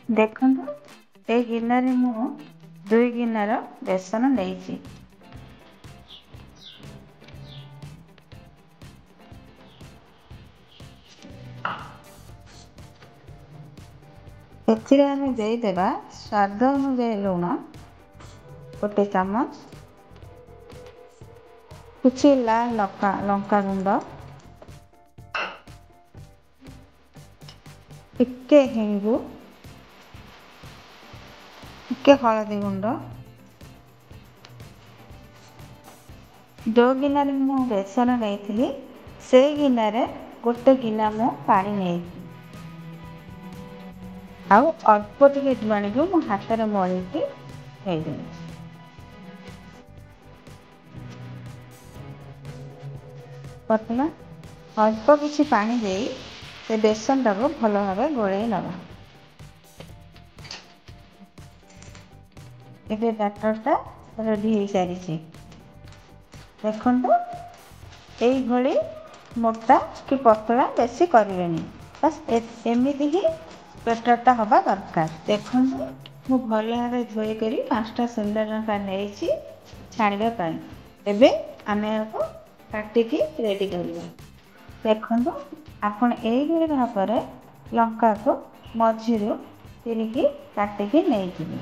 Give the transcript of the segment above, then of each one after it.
देखंतु ए गिनारे मु 2 गिनार बेसन लेइछि। एथिरे आमे देई देबा स्वाद अनुसार लूण 1 चामच, कुछ लाल लंका गुंड, टिके हेंगु, टिके हलदी गुंड। 2 गिनारे मु बेसन लेइथिली, से गिनारे 1 गिना मु पानी नेइछि। आउ अल्प टिके जुआणी को मु हाथ रे मळिकी हेइ देछि। पतला अल्प किछि पानी देई से बेसन टाको भलो भाबे गोळेई नबा। एबे बैटरटा रेडी हेइ सारिछि। देखंतु एई भली मोटा कि पतला बेसी करिवेनी, बस एमिति ही बैटरटा हबा दरकार। देखंतु मु भलो भाबे धोई करी 5टा सुंदर लंका नेइछि छाणिबा पई। एबे आमे आको काटिकी रेडी करिबा। देखंतु आपण एई भली भाबरे लंका को मझिरु तिरिकी काटिकी नेइथिबे।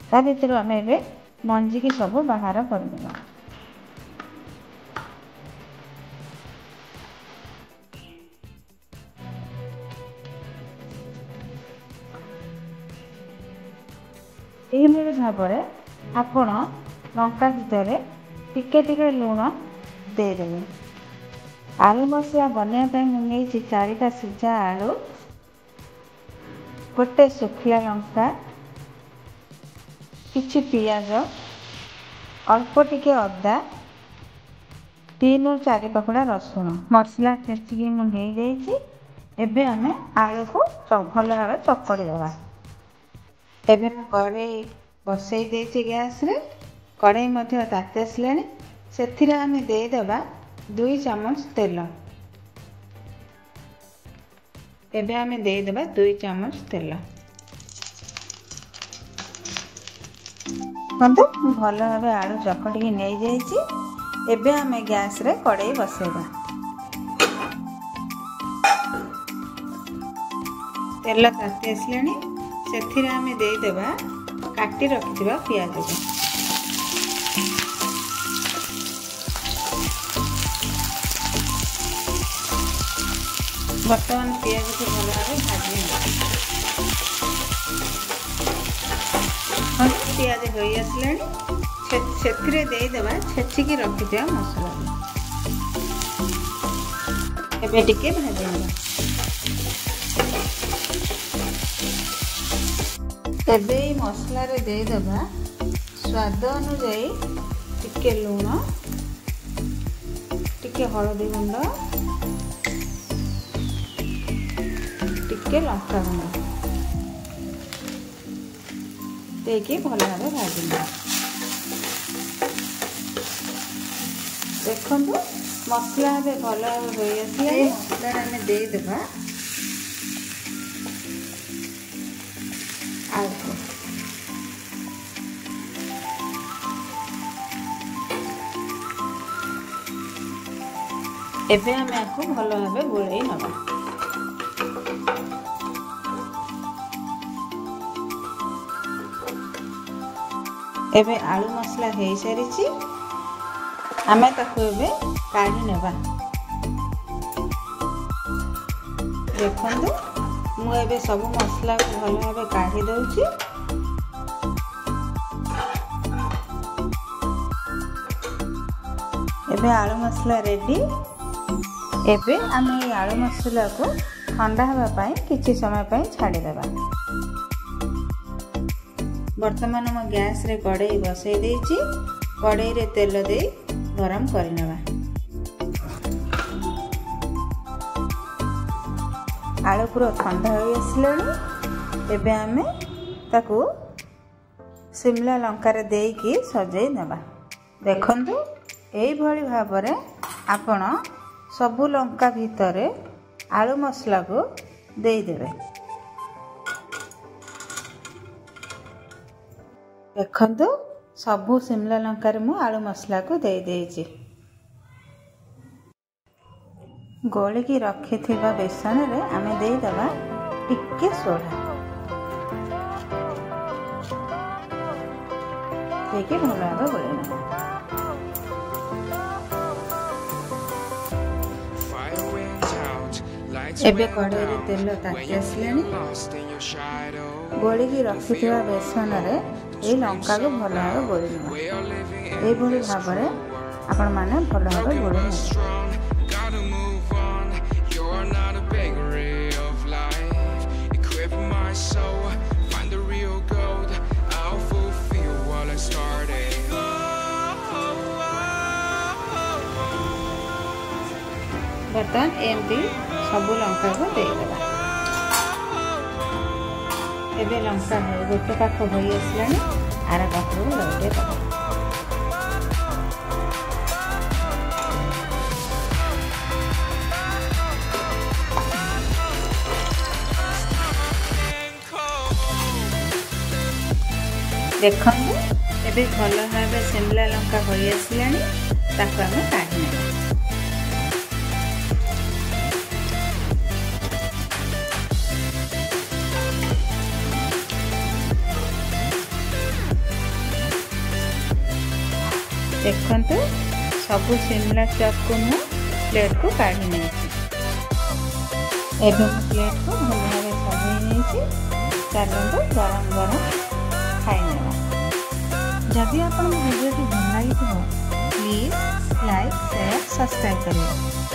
ता भितर आमे एबे मंजी की सब बाहर कर देबा। एई भली भाबरे आपण लंका भितर टिके टिके लूण दे देबे। आलू मसला बनया पई मु नेइछि 4टा सिझा आलू, 1 सुखिला लंका, किछि पियाज, अल्प टिके अदा, 3 ରୁ 4 पकड़ा रसुण। मसला छेचिकी मु हेइ जाइछि। एबे आमे आलू को भलो भाबे चकड़ी देबा। एबे कड़ाई बसई देछि गैस रे। कड़ाई मध्ये ताते आसलानी, सेथिरे आमे देई देबा 2 चामच तेल। एबे आमे देई देबा 2 चामच तेल। भलो भाबे आलू चकड़ी नहीं जाइछि। एबे आमे गैस रे कड़ाई बसेबा। तेल ताती आसलानी, सेथिरे आमे देई देबा काटी रखिथिबा पियाज को। बर्तमान पियाज को भलो भाबे भाजी नेबा। पियाज होई आसलानी, सेथिरे देई देबा छेचिकी रखिथिबा मसला। एबे टिके भाजी नेबा। एबे मसला रे देई देबा स्वाद अनुसार टिके लूण, टिके हलदी गुंड, टिके लंका गुंड देकी भलो भाबे भाजी नेबा। देखंतु मसला बे भलो भाबे होई आसिला। ए मसला आमे देई देबा आलू। एबे आमे आको भलो भाबे गोळेई नबा। एबे आलू मसला हेइ सारिछि। आमे ताको एबे काढी नेबा। देखंतु मु एबे सब मसला को भलो भाबे काढी दउछि। एबे आलू मसला रेडी। एबे आमे ए आलू मसला को ठंडा हवा पई किछि समय पई छाडी देबा। वर्तमान हम गैस रे कड़ाई बसई देछि। कड़ाई रे तेल दे गरम कर नेबा। आलू पूरा ठंडा हो आसलानी। एबे आमे ताकू शिमला लंका रे देकी सजाई नेबा। देखंतु एई भली भाबरे आपण सबु लंका भितरे आलू मसला को देदेवे। देखो सबू शिमला लंकार मु आलू मसला को दे देइछि। गोलिकी रखि बेसन रे आमे देदेबा टिके सोडा देके भल भाव गोलेना। एबे कड़ाई रे तेल ताती आसलानी। गोलिकी रखि बेसन रे ए लंका को भल भाव गोलेना। ए भली भाव रे आपण माने भल भाव गोलेना। बर्तमान एमती सबू लंका को देदेबा। एबे लंका गोटे पाख हो आसलानी आर पाख को लगे दबा। देखो एबे भल भाव शिमला लंका हो आसलानी ताको आमे काढी नेबा। देखो सबू शिमला चॉप को मु प्लेट को काढ़ी नहीं। एवं प्लेट को भल भाव सजाई नहीं। चलते गरम गरम खाई जदि आप वीडियो भल लगी प्लीज लाइक शेयर सब्सक्राइब करें।